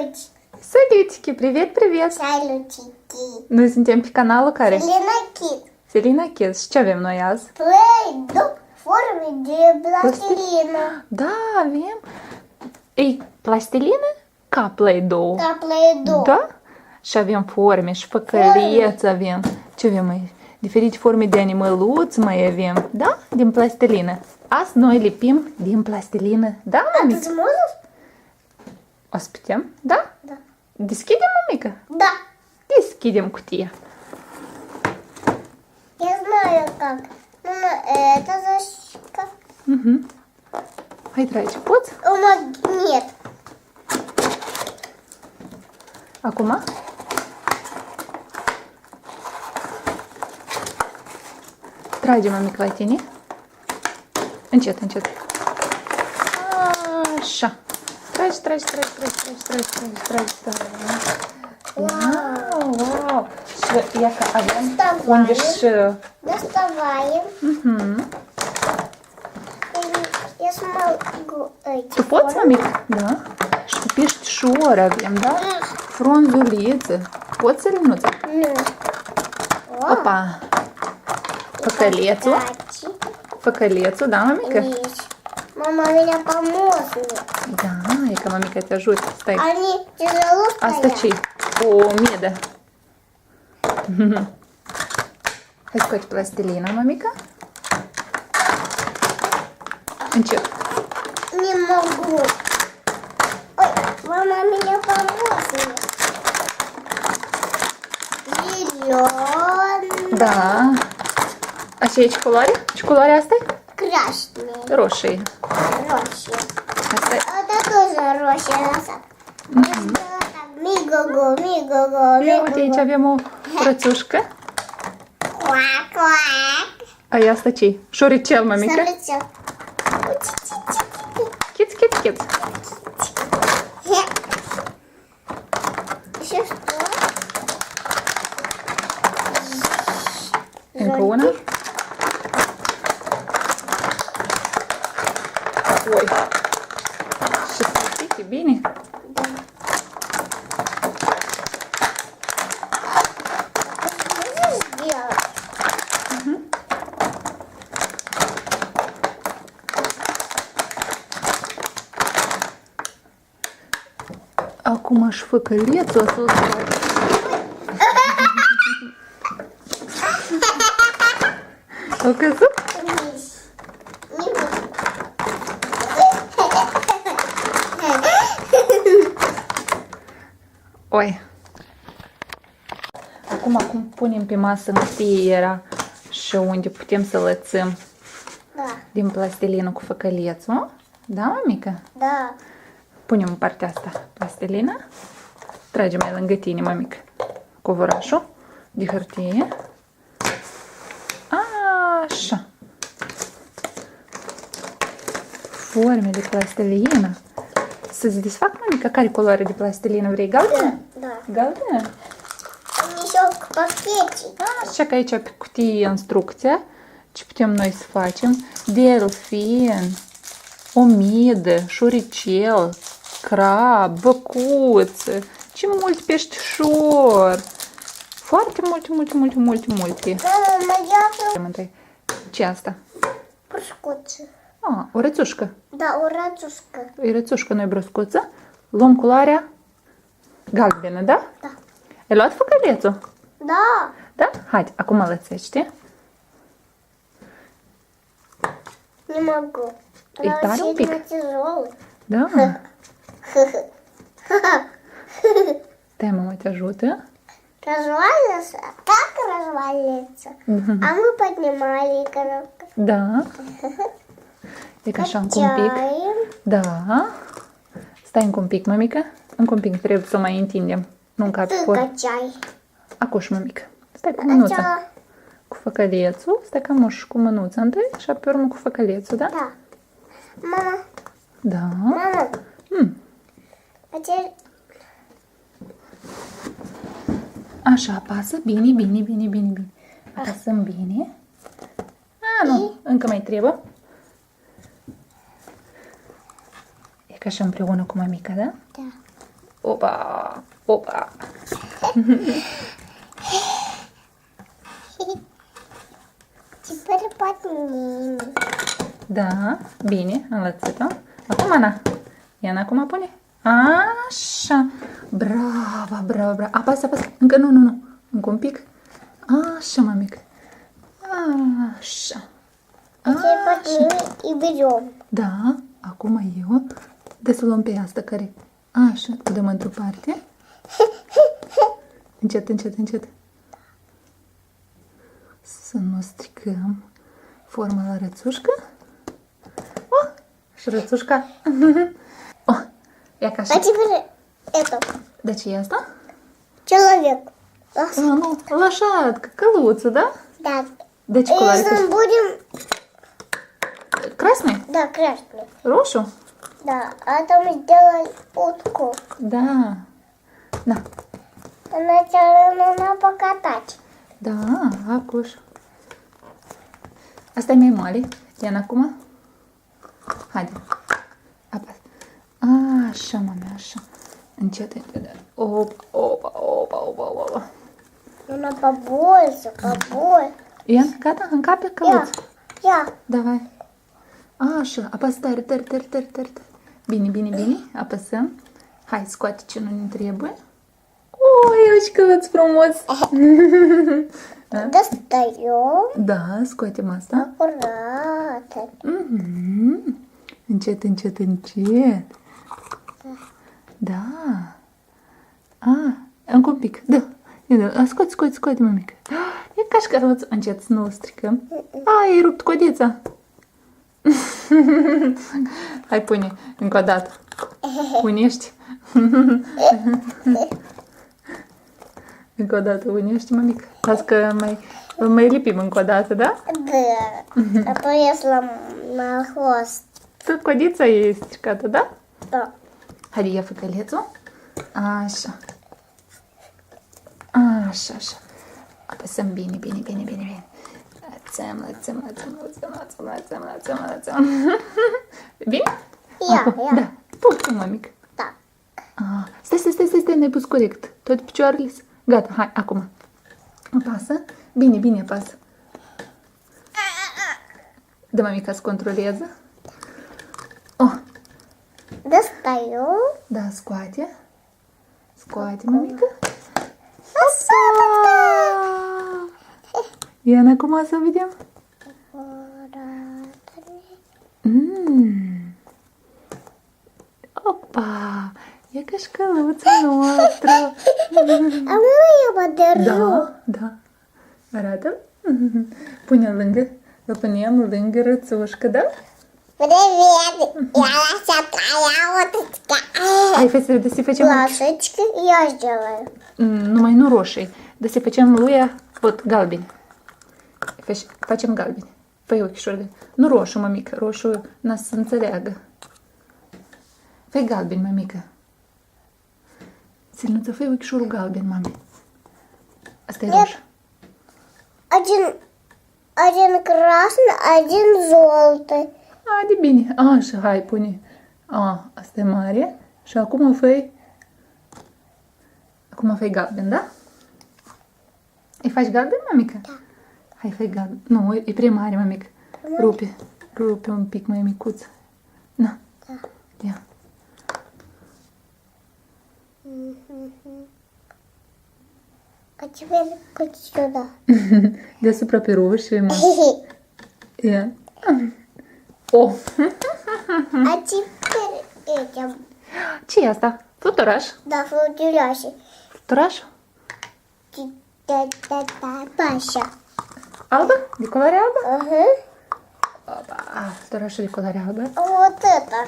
Salutiki! Salutiki! Привет, привет! Salutiki! Noi suntem pe canalul care? Selina Kids. Selina Kids. Și ce avem noi azi? Play-Doh, forme de plastilină. Da, avem. Ei, plastilină? Ca Play-Doh. Ca Play-Doh. Da? Și avem forme și făcăleț avem. Ce avem mai? Diferite forme de animăluțe mai avem. Da? Din plastilină. Azi noi lipim din plastilină. Da, mamică? Ты сможешь? O să putem? Da? Da. Deschidem, mamică? Да. Deschidem cutia. Я знаю как. Мама, это защитка. Hai, trage. Poți? Нет. Acum? Trage, mamică, la tine. Încet, încet. Așa. Trage. Wow. Și ia că avem unde și... Доставаем. Я смогу эти. Tu poți, mamică? Da. Și cu peștișori avem, da? Frunzulițe. Poți să le nuți? Ну. Opa. Făcălețul. Făcălețul, da, mamică? Есть. Мама меня поможет. Da, e că mamica te ajută. Stai. Они тяжело Asta стоят. ce? O medă. Hai scoate plastilina, mamica. Încet. Не могу. Ой, мама меня поможет. Зеленый. Da. Așa e ce culoare? Ce culoare asta e? Красный. Roșie. Рощи. Asta e. Это тоже роща назад. Миго-го, миго-го, Ia uite, aici миго-го. avem o rățușcă. Квак-квак. Ai asta ce? Șoricel, mamică. Смотрите. Chiț. Еще что? Încă una. Oi. Și să bine. Да. Можешь сделать? Acum aș făcălețul să-l fac. O căzut? Не буду. Oi. Acum punem pe masă întâierea și unde putem să lățăm Да. din plastilină cu făcălețul. Da, mamică? Да. Punem în partea asta plastilina. Trage mai lângă tine, mamică, covораșul de hârtie. Așa. Forme de plastilină. Să-ți desfac, mamică, care culoare de plastilină vrei? Galbenă? Да. Galbenă? Там еще пакетик. Așa că aici pe cutie instrucția ce putem noi să facem. Delfin, omidă, șoricel, crab, băcuță, ce mulți peștișori. Foarte multe. Мама, моя Întâi. Ce asta? брускотца. O rățușcă. Да, урадушка. E rățușcă, nu-i broscuță. Luăm culoarea galbenă, da? Da. Ai luat făcălețul? Да. Da? Haide, acum lățește. Не могу. И Она тare un pic. сильно тяжелая. Da. Stai, mama, te ajută. Развалится? Как развалится? А мы поднимали коробку. Da. E ca așa încă un pic. Качаем. Da. Stai încă un pic, mămică. Încă un pic trebuie să o mai întindem. Nu încapi Ты for. качай. Acuș, mămică. Stai cu mânuța. Качала. Cu făcălețul. Stai ca muș cu mânuța întâi și apoi urmă cu făcălețul, da? Да. Мама, Da. мама. А теперь Așa, apasă bine. Apasăm bine. Nu, încă mai trebuie. E ca și împreună cu mămica, da? Da. Opa! Opa! Теперь поднимем. Da, bine, am lățit-o. Acum, Ana. Ia, Ana, acum pune. Așa. Bravo, bravo, bravo. Apasă, apasă. Încă nu. Încă un pic. Așa, mămică. Așa. Теперь поднимем и берем. Da, acum eu. De să luăm pe asta care... Așa, o dăm într-o parte. Încet, încet, încet. Să nu stricăm forma la rățușcă. Oh, și rățușca. Oh, ia ca А așa. теперь это. De ce e asta? Человек. Nu, lășat, căluță, da? Да. De ce culoare? Если мы будем... Красный? Да, красный. Roșu? Да, а там сделай утку. Da. Da. Сначала нужно покатать. Da, acuș. Asta e mai mare. Ia acum. Haide. Apasă. Așa, mame, așa. Încet, încet. Opa. Нужно побольше, побольше. Ia, gata? Încape căluț. Я. Давай. Așa, apasă tare. Bine. Apăsăm. Hai, scoate ce nu ne trebuie. Oi, ce căluț frumos. Достаем. Da, scoatem asta. Аккуратно. Încet. Da. Încă un pic. Da. Scoate, mămică. E cașcaroț. Încet să nu o stricăm. Ai rupt codița. Hai, pune încă o dată. Unești. Încă o dată unești, mămică. Las că mai lipim încă o dată, da? Да. А то я сломал хвост. Tot codița e stricată, da? Да. Haide, ia făcălețul. Așa. Apăsăm bine. Lățăm. Bine? Ia. Da. Pupă, mămică. Так. Stai, n-ai pus corect. Toate picioarele. Gata, hai, acum. Apasă. Bine, apasă. Dă, mămica, să controlează. Oh. Достаю. Da, scoate. Mămică. Ia acum să vedem. Opa! E cașcăluța noastră. А можно я подержу? Da. Arată? Pune lângă. Îl punem lângă rățușcă, da? Привет. Я лошадка, уточка. Hai, fete, de să facem... Лошадка я сделаю. Numai nu roșii. De să facem luia, văd, galbeni. Facem galbeni. Fă-i ochișorile. Nu roșu, mămică. Roșu n-a să înțeleagă. Fă-i galbeni, mămică. Сильнуță, fă-i ochișorul galben, mame. Asta e roșu. Один красный, один желтый. De bine. Așa, hai, pune. Asta e mare. Și acum fă-i... galben, da? Îi faci galben, mămică? Da. Hai, fă-i galben. Nu, e prea mare, mămică. Rupe un pic mai micuț. Na. Da. Ia. А теперь вот сюда. Deasupra pe roșie, mă. Ia. Oh. А теперь этим. Ce e asta? Fluturaș? Да, флотилящий. Fluturaș? Паща. Albă? De culoare albă? Ага. Opa, fluturașul de culoare albă. Вот это.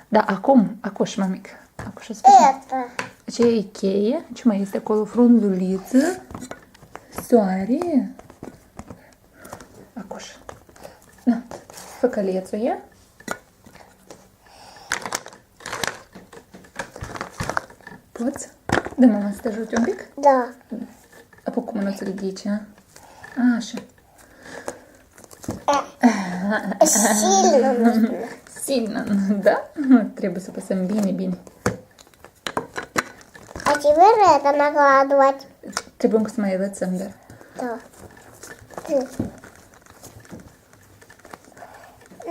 Da, acum, acuș, mămică. Acuș o să facem. Это. Ce e cheie? Ce mai este acolo? Frunzuliță. Soare. Acuș. Na, făcălețul e. Poți? Dă, mama, să te ajute un pic. Да. Apuc mânuțul ridici, a? Așa. Сильно нужно. Silinan, da? Trebuie să păsăm bine. теперь это накладывать. Trebuie să mai învățăm, dar. Да.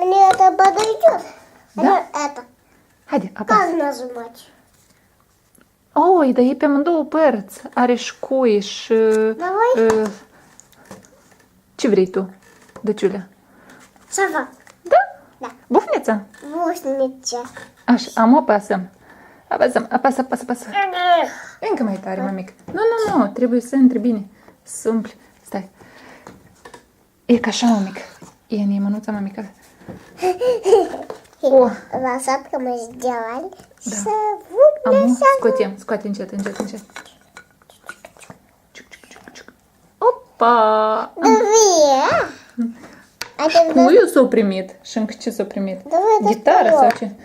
Мне это подойдет. Да? Это. Haide, apasă. Как нажимать? Oi, dar e pe amândouă părți. Are și cui și... Давай. Ce vrei tu, dăciulea? Сова. Da? Da. Bufnița? Гусеница. Așa, am apasăm. Apasăm, apasă. Încă mai tare, mămic. Nu, trebuie să intri bine. Să umpli. Stai. E ca așa, mămic. E animăluța, mămică. O, Лошадка мы сделали. Da. Savul am, scoate încet. Opa! Две. А ты Cuiul s-a primit. Și încă ce s-a primit? Давай Гитара sau ce?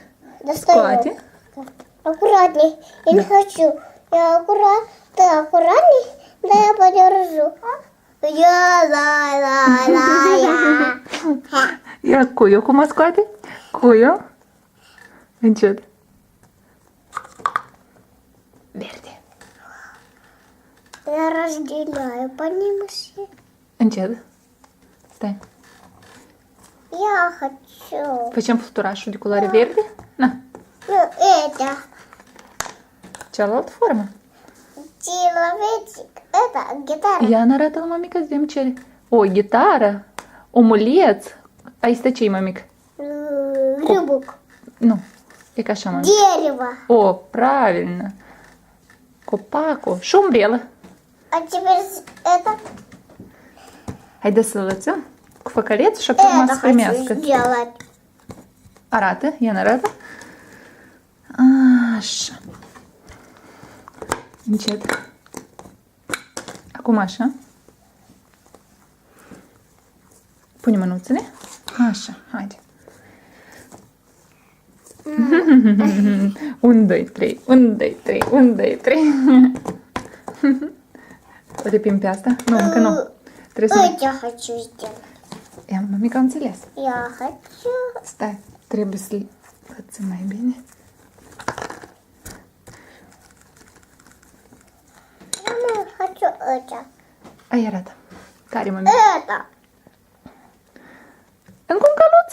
достаем. Scoate. Аккуратней. Я не хочу. Ты аккуратней. Да я подержу. Я. Ia cuiul cum o scoate? Cuiul. Încet. Verde. Я разделяю по ним все. Încet. Stai. Я хочу. Facem fluturașul de culoare verde? Na. Ну, это. Cealaltă formă. Человечек. Это гитара. Ia arată-l, mămică, să vedem ce. O ghitară. Omuleț. Aici este ce, mămic? Рыбок. Nu. E ca așa, mămic. Дерево. O, правильно. Copacul. Și umbrelă. А теперь это. Haideți să lăsăm cu făcăleț și apoi Это să хочу primească. сделать. Arată, Ian arată. Așa. Încet. Acum așa. Punem mânuțele. Așa, haide. 1, 2, 3, 1, 2, 3, 1, 2, 3. O Lipim pe asta? Nu, încă nu. Trebuie să... Это хочу сделать. Ia, mămica, am înțeles. Я хочу. Stai, trebuie să-l învățăm mai bine. Я хочу это. Ai arată. Care, mămica? Это. Încă un căluț?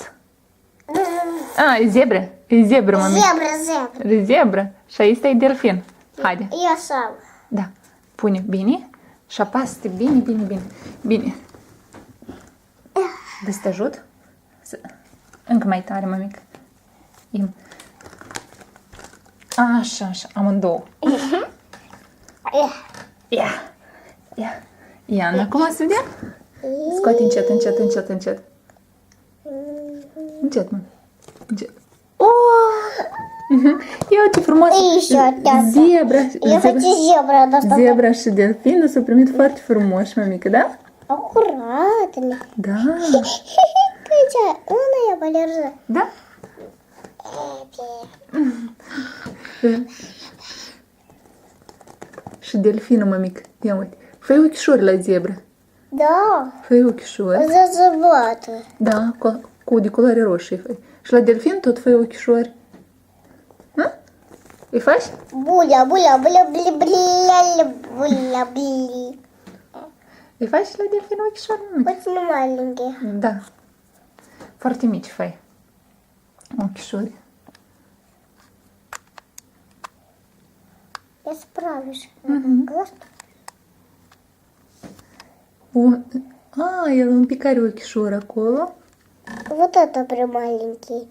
E zebră. E zebră, mămica. Зебра. E zebră. Și aici e delfin. Haide. Я сам. Da. Pune bine și apasă bine. Bine. Vrei să te ajut? Încă mai tare, mămic. Așa. Amândouă. Ia. Iana, acum să vedem? Scoate încet. Încet, mă. Încet. Ia ce frumos! Zebra! Я хочу зебра достать. Zebra și delfinul s-au primit foarte frumos, mămică, da? Аккуратно. Da. Ну, я подержу. Da? Și delfinul, mămic. Ia uite. Fă ochișori la zebră. Да. Fă ochișori. Зазываты. Da, cu de culoare roșie fă. Și la delfin tot fă ochișori. Îi faci? Буля, буля. Îi faci la delfin ochișori, mămic? Очень маленькие. Da. Foarte mici fai. Ochișori. Я справлюсь. El un pic are ochișori acolo. Вот это прям маленький.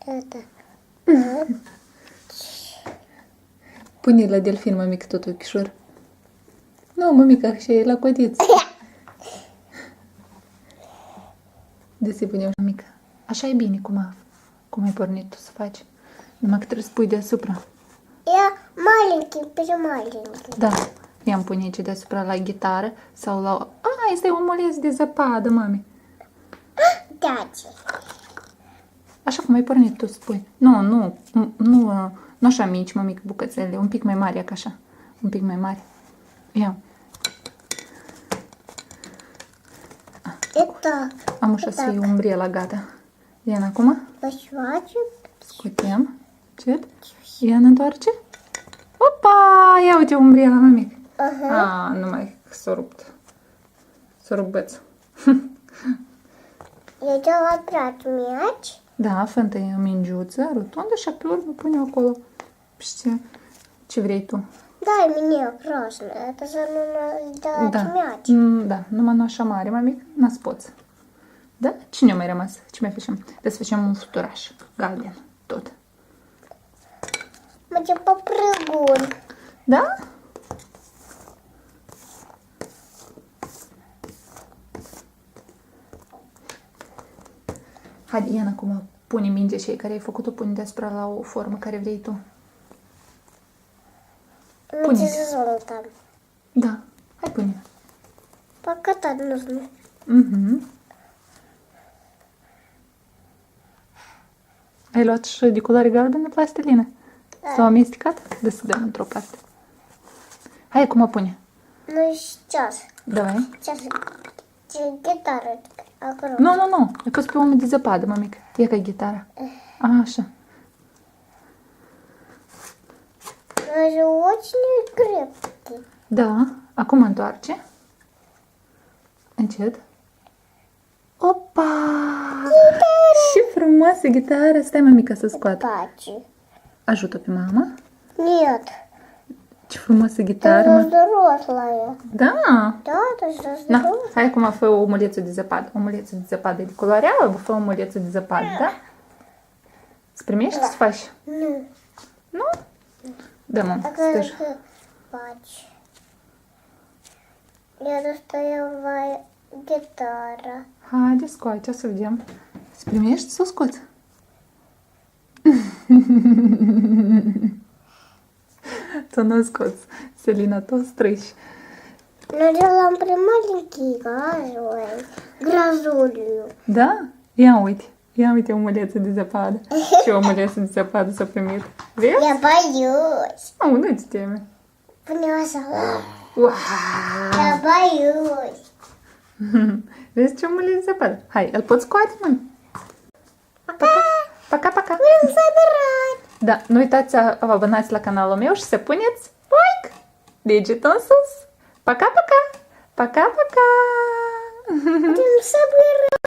Это. Pune la delfin, mămic, tot ochișor. Nu, mămic, așa e la codiță. De să-i punem, mămic. Așa e bine cum ai pornit tu să faci. Numai că trebuie să pui deasupra. Я маленький, прям маленький. Da. I-am pune aici deasupra la gitară sau la... este omuleț de zăpadă, mami. Дядя. Așa cum ai pornit tu, spui. Nu așa mici, mămic, bucățele. Un pic mai mari, ca așa. Un pic mai mari. Ia. Это. Am ușa să iei umbrela, gata. Ian, acum? Посвачу. Scutem. Cet. Ian, întoarce. Opa! Ia uite umbrela, mămic. Aha. Numai s-a rupt. S-a rupt bățul. Eu te-am luat mici. Da, fă întâi o mingiuță rotundă și pe urmă pune acolo. Ce vrei tu. Дай мне красное, это же нужно Da. сделать мяч. Da, numai nu așa mare, mămic, n-ați poți. Da? Cine a mai rămas? Ce mai facem? Trebuie să facem un futuraș. Galben. Tot. Мы типа прыгун. Da? Haide, Iana, acum pune mingea cei care ai făcut-o, pune deasupra la o formă care vrei tu. Мы тебе золото. Da. Hai, pune. Покатать нужно. Mhm. Ai luat și de culoare galbenă plastilină? S-au amestecat? De să dăm într-o parte. Hai, acum pune. Ну сейчас. Давай. Сейчас гитара огромная. Nu. E pus pe omul de zăpadă, mămic. E ca ghitară. Așa. Но же очень крепкий. Da. Acum întoarce. Încet. Opa! Ce frumoasă ghitară! Stai, mămica, să scoată. Пачи. Ajută pe mama. Нет. Ce frumoasă ghitară, Это mă. взрослая. Da! Да, это же Na, взрослая. hai acum fă o omuleță de zăpadă. Omuleță de zăpadă de culoare albă, fă o omuleță de zăpadă, da? Îți primești să faci? Ну, Nu? Da, mă, такая stai. же пачи. Я достаю гитара. Haide, scoate, să vedem. Îți primești să o scoți? Tu nu o scoți. Selina, tu o strâși. Но делаем при маленький грозулью. Da? Ia uite omuleță de zăpadă. Ce omuleță de zăpadă s-a primit. Vezi? Я боюсь. Nu te teme. Понесла. Wow! Я боюсь. Vezi ce omuleță de zăpadă? Hai, îl poți scoate, mă? Пока-пока! Будем собирать. Da, nu uitați să vă abonați la canalul meu și să puneți like, degetul în sus. Пока-пока! Пока-пока! Будем собирать.